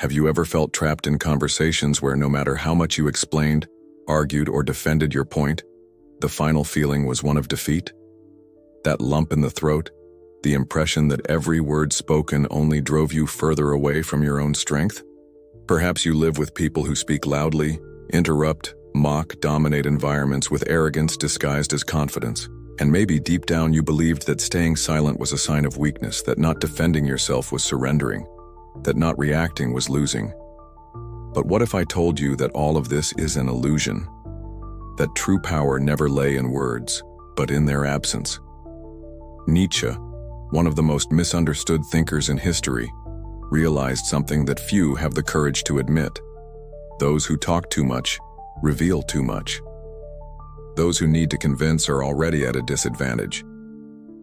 Have you ever felt trapped in conversations where no matter how much you explained, argued, or defended your point, the final feeling was one of defeat? That lump in the throat, the impression that every word spoken only drove you further away from your own strength? Perhaps you live with people who speak loudly, interrupt, mock, dominate environments with arrogance disguised as confidence. And maybe deep down you believed that staying silent was a sign of weakness, that not defending yourself was surrendering, that not reacting was losing. But what if I told you that all of this is an illusion? That true power never lay in words, but in their absence. Nietzsche, one of the most misunderstood thinkers in history, realized something that few have the courage to admit. Those who talk too much reveal too much. Those who need to convince are already at a disadvantage.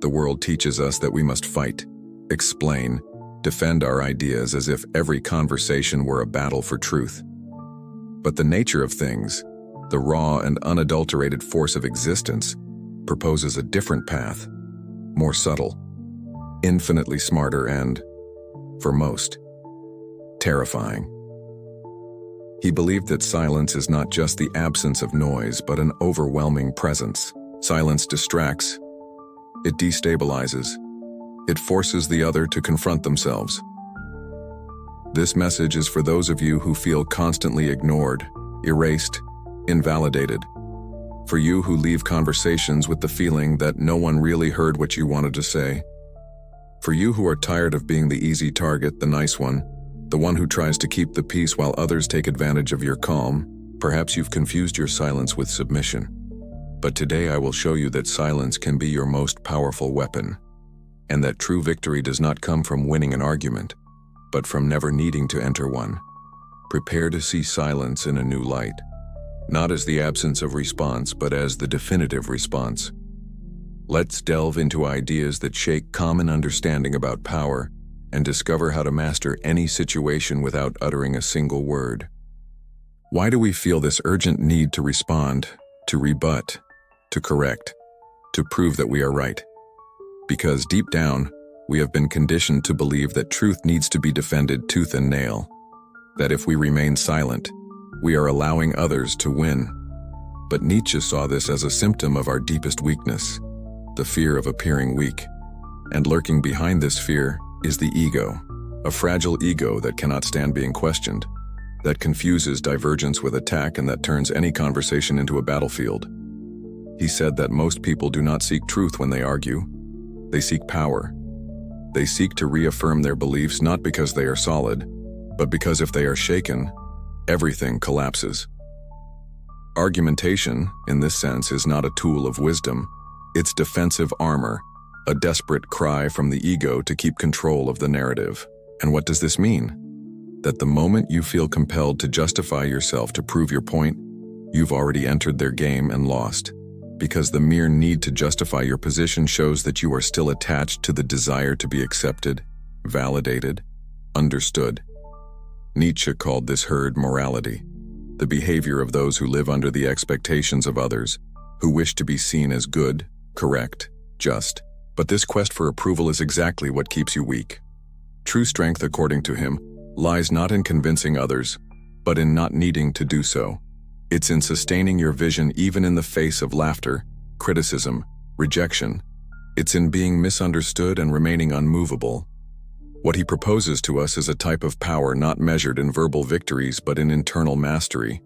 The world teaches us that we must fight, explain, defend our ideas as if every conversation were a battle for truth. But the nature of things, the raw and unadulterated force of existence, proposes a different path, more subtle, infinitely smarter and, for most, terrifying. He believed that silence is not just the absence of noise, but an overwhelming presence. Silence distracts. It destabilizes. It forces the other to confront themselves. This message is for those of you who feel constantly ignored, erased, invalidated. For you who leave conversations with the feeling that no one really heard what you wanted to say. For you who are tired of being the easy target, the nice one, the one who tries to keep the peace while others take advantage of your calm. Perhaps you've confused your silence with submission. But today I will show you that silence can be your most powerful weapon, and that true victory does not come from winning an argument, but from never needing to enter one. Prepare to see silence in a new light, not as the absence of response, but as the definitive response. Let's delve into ideas that shake common understanding about power and discover how to master any situation without uttering a single word. Why do we feel this urgent need to respond, to rebut, to correct, to prove that we are right? Because deep down, we have been conditioned to believe that truth needs to be defended tooth and nail, that if we remain silent, we are allowing others to win. But Nietzsche saw this as a symptom of our deepest weakness, the fear of appearing weak. And lurking behind this fear is the ego, a fragile ego that cannot stand being questioned, that confuses divergence with attack, and that turns any conversation into a battlefield. He said that most people do not seek truth when they argue. They seek power. They seek to reaffirm their beliefs not because they are solid, but because if they are shaken, everything collapses. Argumentation, in this sense, is not a tool of wisdom. It's defensive armor, a desperate cry from the ego to keep control of the narrative. And what does this mean? That the moment you feel compelled to justify yourself to prove your point, you've already entered their game and lost. Because the mere need to justify your position shows that you are still attached to the desire to be accepted, validated, understood. Nietzsche called this herd morality, the behavior of those who live under the expectations of others, who wish to be seen as good, correct, just. But this quest for approval is exactly what keeps you weak. True strength, according to him, lies not in convincing others, but in not needing to do so. It's in sustaining your vision even in the face of laughter, criticism, rejection. It's in being misunderstood and remaining unmovable. What he proposes to us is a type of power not measured in verbal victories but in internal mastery.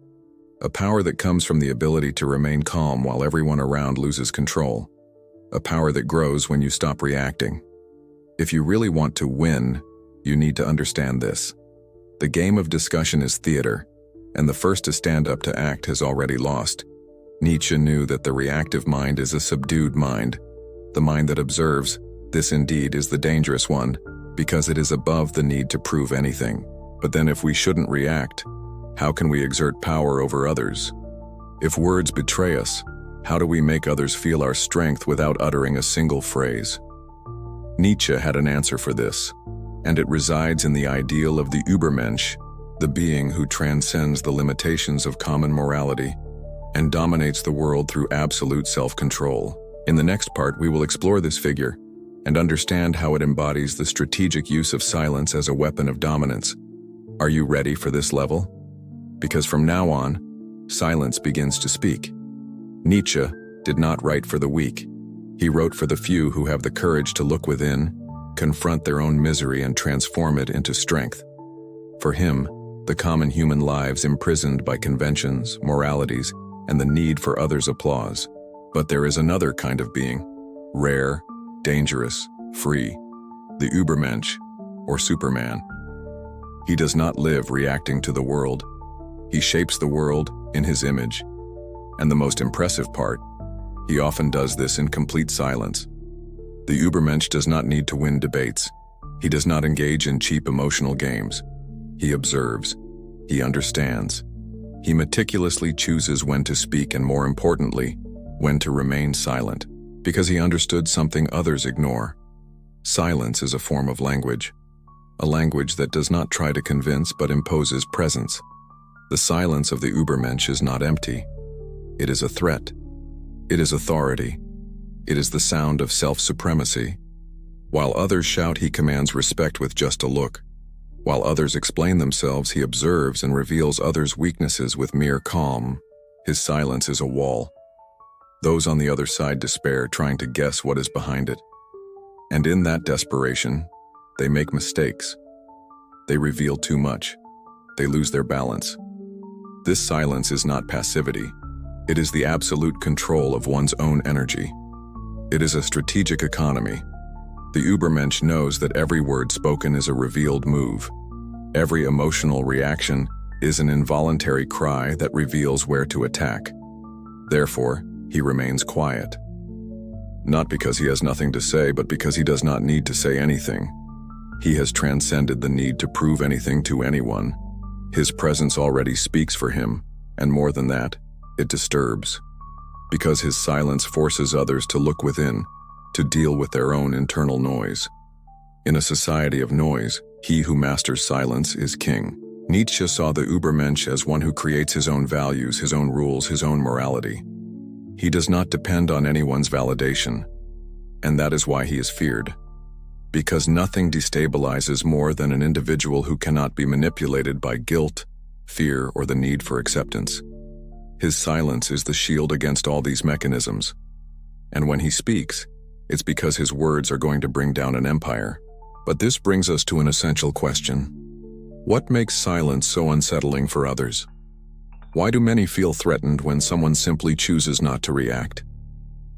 A power that comes from the ability to remain calm while everyone around loses control. A power that grows when you stop reacting. If you really want to win, you need to understand this. The game of discussion is theater, and the first to stand up to act has already lost. Nietzsche knew that the reactive mind is a subdued mind. The mind that observes, this indeed is the dangerous one, because it is above the need to prove anything. But then if we shouldn't react, how can we exert power over others? If words betray us, how do we make others feel our strength without uttering a single phrase? Nietzsche had an answer for this, and it resides in the ideal of the Übermensch, the being who transcends the limitations of common morality and dominates the world through absolute self-control. In the next part, we will explore this figure and understand how it embodies the strategic use of silence as a weapon of dominance, Are you ready for this level? Because from now on, silence begins to speak. Nietzsche did not write for the weak. He wrote for the few who have the courage to look within, confront their own misery, and transform it into strength. For him, the common human lives imprisoned by conventions, moralities, and the need for others' applause. But there is another kind of being, rare, dangerous, free, the Übermensch, or Superman. He does not live reacting to the world. He shapes the world in his image. And the most impressive part, he often does this in complete silence. The Übermensch does not need to win debates. He does not engage in cheap emotional games. He observes. He understands. He meticulously chooses when to speak and, more importantly, when to remain silent, because he understood something others ignore. Silence is a form of language, a language that does not try to convince but imposes presence. The silence of the Übermensch is not empty. It is a threat. It is authority. It is the sound of self-supremacy. While others shout, he commands respect with just a look. While others explain themselves, he observes and reveals others' weaknesses with mere calm. His silence is a wall. Those on the other side despair, trying to guess what is behind it. And in that desperation, they make mistakes. They reveal too much. They lose their balance. This silence is not passivity. It is the absolute control of one's own energy. It is a strategic economy. The Übermensch knows that every word spoken is a revealed move. Every emotional reaction is an involuntary cry that reveals where to attack. Therefore, he remains quiet. Not because he has nothing to say, but because he does not need to say anything. He has transcended the need to prove anything to anyone. His presence already speaks for him, and more than that, it disturbs. Because his silence forces others to look within, to deal with their own internal noise. In a society of noise, he who masters silence is king. Nietzsche saw the Übermensch as one who creates his own values, his own rules, his own morality. He does not depend on anyone's validation, and that is why he is feared. Because nothing destabilizes more than an individual who cannot be manipulated by guilt, fear, or the need for acceptance. His silence is the shield against all these mechanisms. And when he speaks, it's because his words are going to bring down an empire. But this brings us to an essential question. What makes silence so unsettling for others? Why do many feel threatened when someone simply chooses not to react?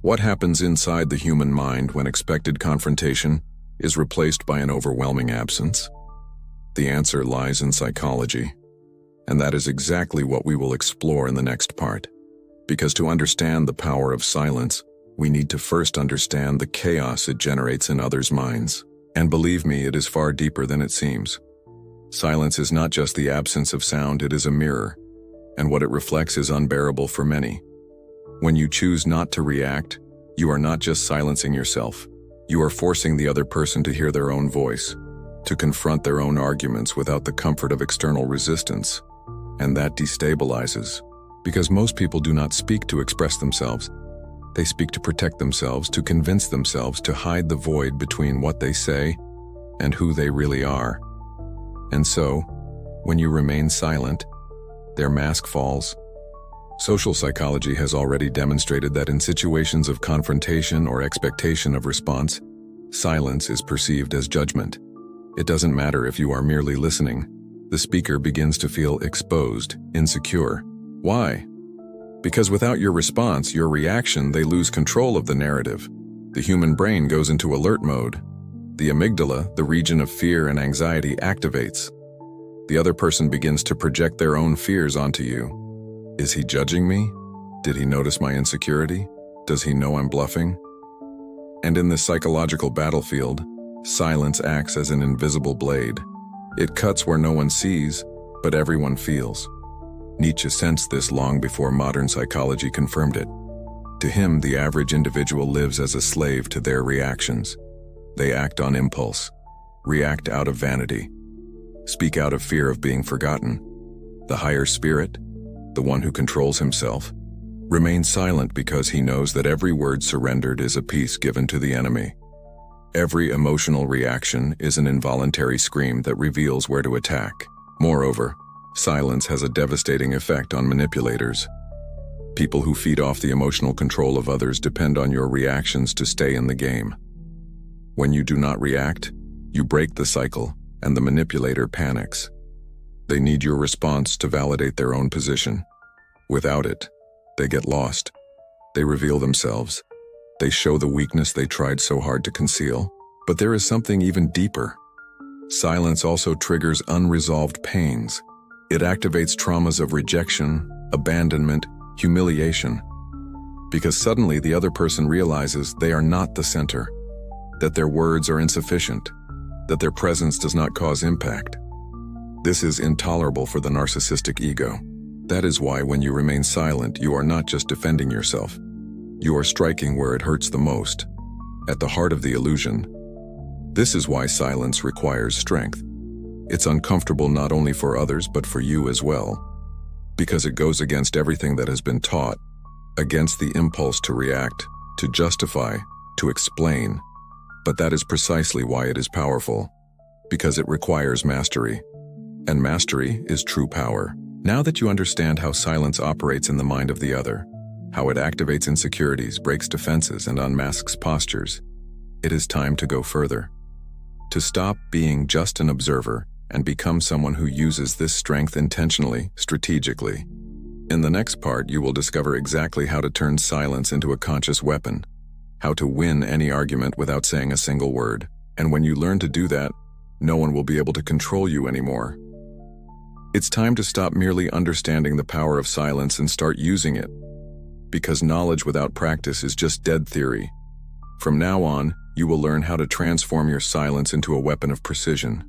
What happens inside the human mind when expected confrontation is replaced by an overwhelming absence? The answer lies in psychology. And that is exactly what we will explore in the next part. Because to understand the power of silence, we need to first understand the chaos it generates in others' minds. And believe me, it is far deeper than it seems. Silence is not just the absence of sound, it is a mirror. And what it reflects is unbearable for many. When you choose not to react, you are not just silencing yourself. You are forcing the other person to hear their own voice, to confront their own arguments without the comfort of external resistance. And that destabilizes, because most people do not speak to express themselves. They speak to protect themselves, to convince themselves, to hide the void between what they say and who they really are. And so, when you remain silent, their mask falls. Social psychology has already demonstrated that in situations of confrontation or expectation of response, silence is perceived as judgment. It doesn't matter if you are merely listening. The speaker begins to feel exposed, insecure. Why? Because without your response, your reaction, they lose control of the narrative. The human brain goes into alert mode. The amygdala, the region of fear and anxiety, activates. The other person begins to project their own fears onto you. Is he judging me? Did he notice my insecurity? Does he know I'm bluffing? And in this psychological battlefield, silence acts as an invisible blade. It cuts where no one sees, but everyone feels. Nietzsche sensed this long before modern psychology confirmed it. To him, the average individual lives as a slave to their reactions. They act on impulse, react out of vanity, speak out of fear of being forgotten. The higher spirit, the one who controls himself, remains silent because he knows that every word surrendered is a piece given to the enemy. Every emotional reaction is an involuntary scream that reveals where to attack. Moreover, silence has a devastating effect on manipulators. People who feed off the emotional control of others depend on your reactions to stay in the game. When you do not react, you break the cycle, and the manipulator panics. They need your response to validate their own position. Without it, they get lost. They reveal themselves. They show the weakness they tried so hard to conceal. But there is something even deeper. Silence also triggers unresolved pains. It activates traumas of rejection, abandonment, humiliation. Because suddenly the other person realizes they are not the center, that their words are insufficient, that their presence does not cause impact. This is intolerable for the narcissistic ego. That is why when you remain silent, you are not just defending yourself. You are striking where it hurts the most, at the heart of the illusion. This is why silence requires strength. It's uncomfortable not only for others but for you as well, because it goes against everything that has been taught, against the impulse to react, to justify, to explain. But that is precisely why it is powerful, because it requires mastery. And mastery is true power. Now that you understand how silence operates in the mind of the other, how it activates insecurities, breaks defenses, and unmasks postures, it is time to go further. To stop being just an observer and become someone who uses this strength intentionally, strategically. In the next part, you will discover exactly how to turn silence into a conscious weapon, how to win any argument without saying a single word. And when you learn to do that, no one will be able to control you anymore. It's time to stop merely understanding the power of silence and start using it, because knowledge without practice is just dead theory. From now on, you will learn how to transform your silence into a weapon of precision,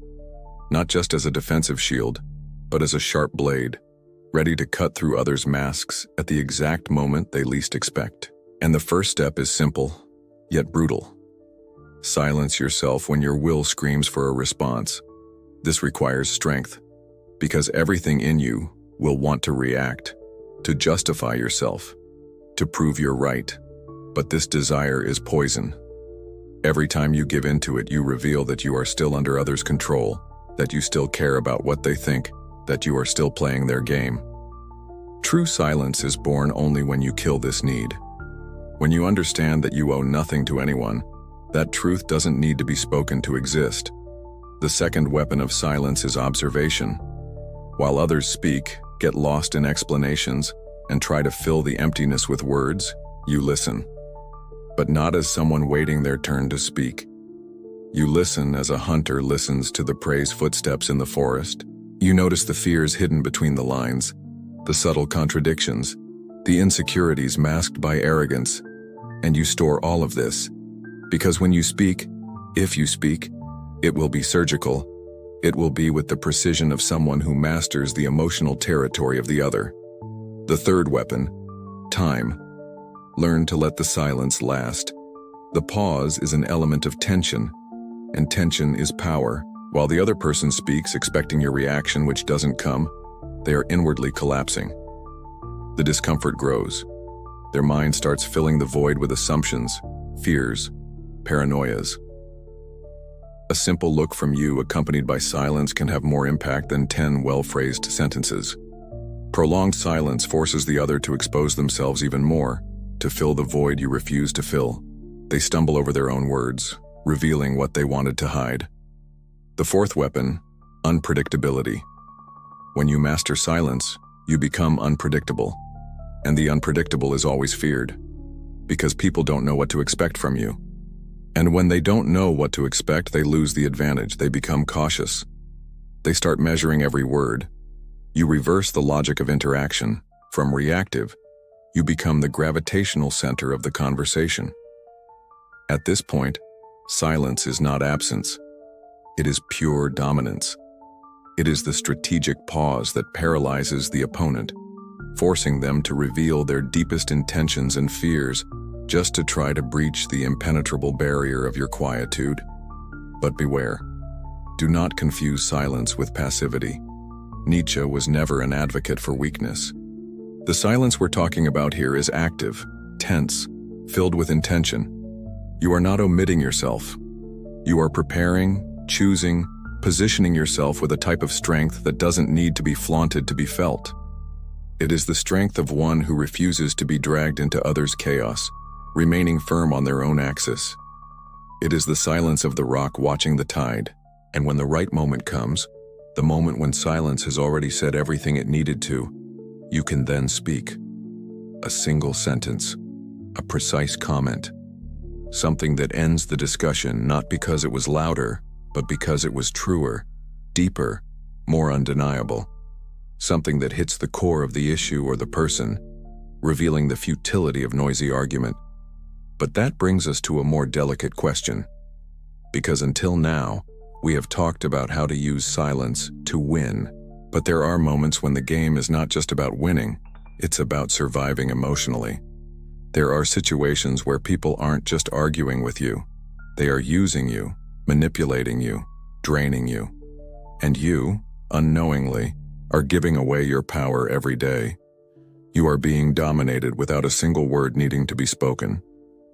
not just as a defensive shield, but as a sharp blade, ready to cut through others' masks at the exact moment they least expect. And the first step is simple, yet brutal. Silence yourself when your will screams for a response. This requires strength, because everything in you will want to react, to justify yourself, to prove you're right. But this desire is poison. Every time you give in to it, you reveal that you are still under others' control, that you still care about what they think, that you are still playing their game. True silence is born only when you kill this need. When you understand that you owe nothing to anyone, that truth doesn't need to be spoken to exist. The second weapon of silence is observation. While others speak, get lost in explanations, and try to fill the emptiness with words, you listen. But not as someone waiting their turn to speak. You listen as a hunter listens to the prey's footsteps in the forest. You notice the fears hidden between the lines, the subtle contradictions, the insecurities masked by arrogance, and you store all of this. Because when you speak, if you speak, it will be surgical. It will be with the precision of someone who masters the emotional territory of the other. The third weapon, time. Learn to let the silence last. The pause is an element of tension, and tension is power. While the other person speaks expecting your reaction which doesn't come, they are inwardly collapsing. The discomfort grows. Their mind starts filling the void with assumptions, fears, paranoias. A simple look from you accompanied by silence can have more impact than 10 well-phrased sentences. Prolonged silence forces the other to expose themselves even more, to fill the void you refuse to fill. They stumble over their own words, revealing what they wanted to hide. The fourth weapon, unpredictability. When you master silence, you become unpredictable. And the unpredictable is always feared, because people don't know what to expect from you. And when they don't know what to expect, they lose the advantage. They become cautious. They start measuring every word. You reverse the logic of interaction. From reactive, you become the gravitational center of the conversation. At this point, silence is not absence. It is pure dominance. It is the strategic pause that paralyzes the opponent, forcing them to reveal their deepest intentions and fears just to try to breach the impenetrable barrier of your quietude. But beware. Do not confuse silence with passivity. Nietzsche was never an advocate for weakness. The silence we're talking about here is active, tense, filled with intention. You are not omitting yourself. You are preparing, choosing, positioning yourself with a type of strength that doesn't need to be flaunted to be felt. It is the strength of one who refuses to be dragged into others' chaos, remaining firm on their own axis. It is the silence of the rock watching the tide, and when the right moment comes, the moment when silence has already said everything it needed to, you can then speak. A single sentence, a precise comment, something that ends the discussion not because it was louder, but because it was truer, deeper, more undeniable. Something that hits the core of the issue or the person, revealing the futility of noisy argument. But that brings us to a more delicate question. Because until now, we have talked about how to use silence to win. But there are moments when the game is not just about winning, it's about surviving emotionally. There are situations where people aren't just arguing with you. They are using you, manipulating you, draining you. And you, unknowingly, are giving away your power every day. You are being dominated without a single word needing to be spoken.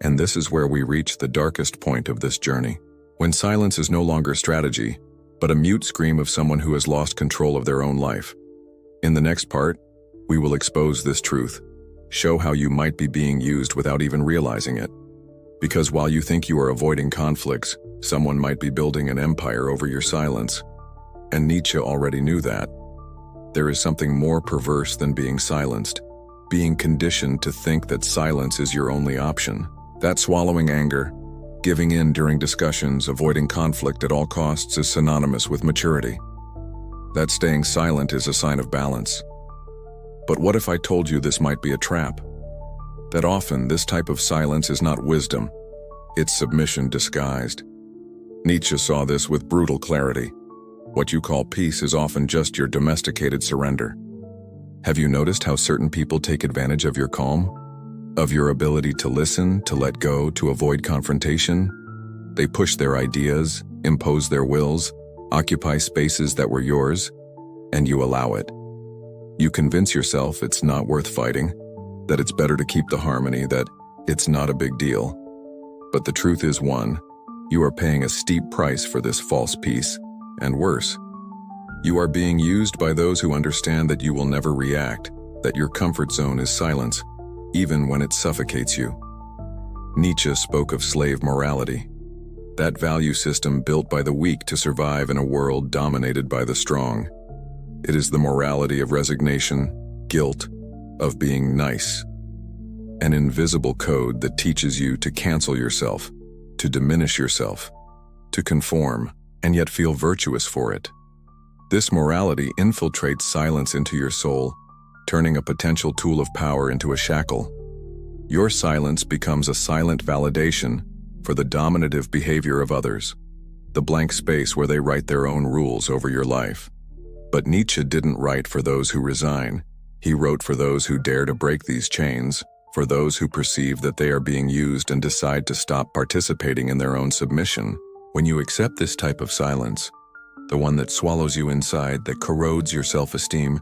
And this is where we reach the darkest point of this journey. When silence is no longer strategy, but a mute scream of someone who has lost control of their own life. In the next part, we will expose this truth, show how you might be being used without even realizing it. Because while you think you are avoiding conflicts, someone might be building an empire over your silence. And Nietzsche already knew that. There is something more perverse than being silenced, being conditioned to think that silence is your only option. That swallowing anger, giving in during discussions, avoiding conflict at all costs is synonymous with maturity. That staying silent is a sign of balance. But what if I told you this might be a trap? That often this type of silence is not wisdom, it's submission disguised. Nietzsche saw this with brutal clarity. What you call peace is often just your domesticated surrender. Have you noticed how certain people take advantage of your calm? Of your ability to listen, to let go, to avoid confrontation? They push their ideas, impose their wills, occupy spaces that were yours, and you allow it. You convince yourself it's not worth fighting, that it's better to keep the harmony, that it's not a big deal. But the truth is one, you are paying a steep price for this false peace, and worse. You are being used by those who understand that you will never react, that your comfort zone is silence, even when it suffocates you. Nietzsche spoke of slave morality, that value system built by the weak to survive in a world dominated by the strong. It is the morality of resignation, guilt, of being nice. An invisible code that teaches you to cancel yourself, to diminish yourself, to conform, and yet feel virtuous for it. This morality infiltrates silence into your soul, turning a potential tool of power into a shackle. Your silence becomes a silent validation for the dominative behavior of others, the blank space where they write their own rules over your life. But Nietzsche didn't write for those who resign. He wrote for those who dare to break these chains, for those who perceive that they are being used and decide to stop participating in their own submission. When you accept this type of silence, the one that swallows you inside, that corrodes your self-esteem,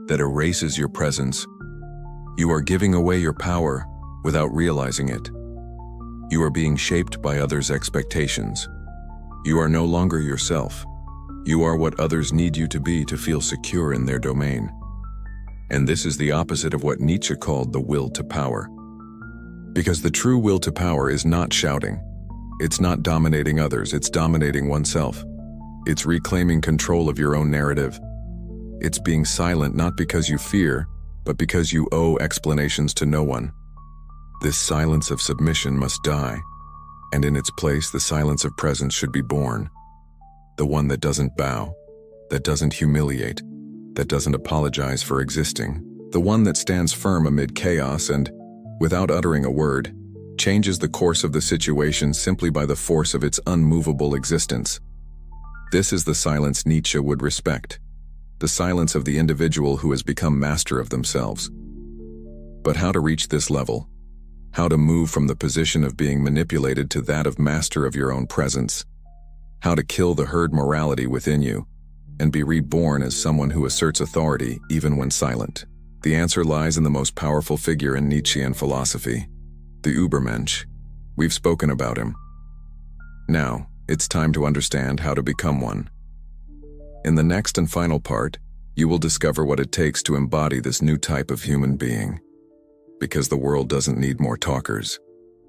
that erases your presence, you are giving away your power without realizing it. You are being shaped by others' expectations. You are no longer yourself. You are what others need you to be to feel secure in their domain. And this is the opposite of what Nietzsche called the will to power. Because the true will to power is not shouting. It's not dominating others, it's dominating oneself. It's reclaiming control of your own narrative. It's being silent not because you fear, but because you owe explanations to no one. This silence of submission must die, and in its place the silence of presence should be born. The one that doesn't bow, that doesn't humiliate, that doesn't apologize for existing. The one that stands firm amid chaos and, without uttering a word, changes the course of the situation simply by the force of its unmovable existence. This is the silence Nietzsche would respect, the silence of the individual who has become master of themselves. But how to reach this level? How to move from the position of being manipulated to that of master of your own presence? How to kill the herd morality within you and be reborn as someone who asserts authority even when silent? The answer lies in the most powerful figure in Nietzschean philosophy, the Übermensch. We've spoken about him. Now, it's time to understand how to become one. In the next and final part, you will discover what it takes to embody this new type of human being. Because the world doesn't need more talkers.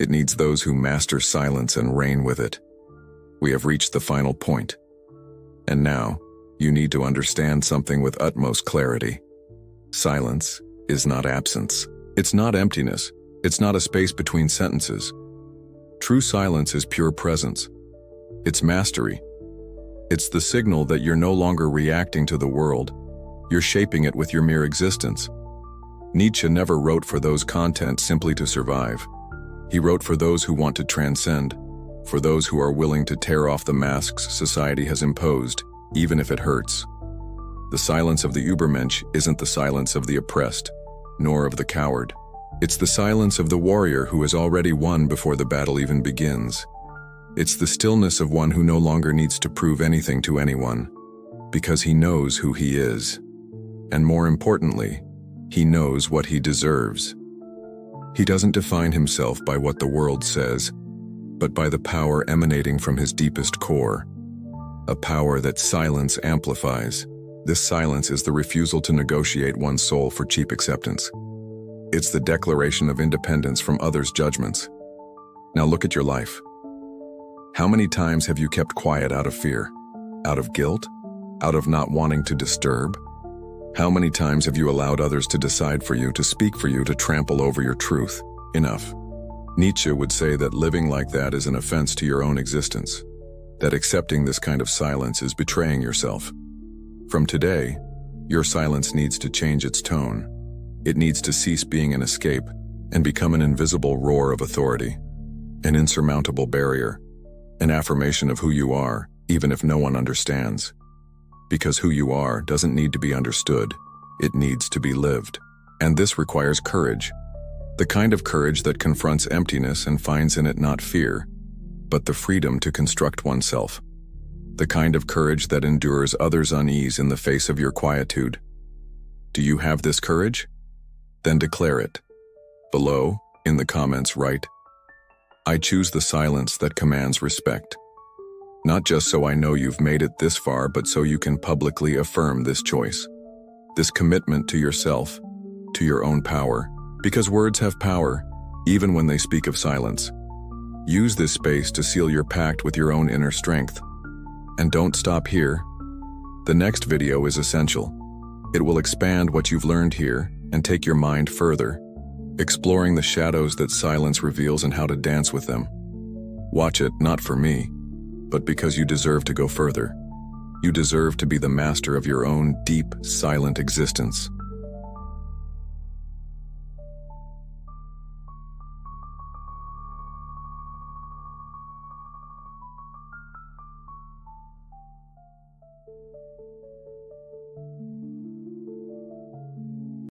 It needs those who master silence and reign with it. We have reached the final point. And now, you need to understand something with utmost clarity. Silence is not absence. It's not emptiness. It's not a space between sentences. True silence is pure presence. It's mastery. It's the signal that you're no longer reacting to the world. You're shaping it with your mere existence. Nietzsche never wrote for those content simply to survive. He wrote for those who want to transcend, for those who are willing to tear off the masks society has imposed, even if it hurts. The silence of the Übermensch isn't the silence of the oppressed, nor of the coward. It's the silence of the warrior who has already won before the battle even begins. It's the stillness of one who no longer needs to prove anything to anyone, because he knows who he is. And more importantly, he knows what he deserves. He doesn't define himself by what the world says, but by the power emanating from his deepest core. A power that silence amplifies. This silence is the refusal to negotiate one's soul for cheap acceptance. It's the declaration of independence from others' judgments. Now look at your life. How many times have you kept quiet out of fear? Out of guilt? Out of not wanting to disturb? How many times have you allowed others to decide for you, to speak for you, to trample over your truth? Enough. Nietzsche would say that living like that is an offense to your own existence, that accepting this kind of silence is betraying yourself. From today, your silence needs to change its tone. It needs to cease being an escape and become an invisible roar of authority, an insurmountable barrier, an affirmation of who you are, even if no one understands. Because who you are doesn't need to be understood, it needs to be lived. And this requires courage. The kind of courage that confronts emptiness and finds in it not fear, but the freedom to construct oneself. The kind of courage that endures others' unease in the face of your quietude. Do you have this courage? Then declare it. Below, in the comments, write, "I choose the silence that commands respect." Not just so I know you've made it this far, but so you can publicly affirm this choice. This commitment to yourself, to your own power, because words have power, even when they speak of silence. Use this space to seal your pact with your own inner strength. And don't stop here. The next video is essential. It will expand what you've learned here and take your mind further, exploring the shadows that silence reveals and how to dance with them. Watch it, not for me, but because you deserve to go further. You deserve to be the master of your own deep, silent existence.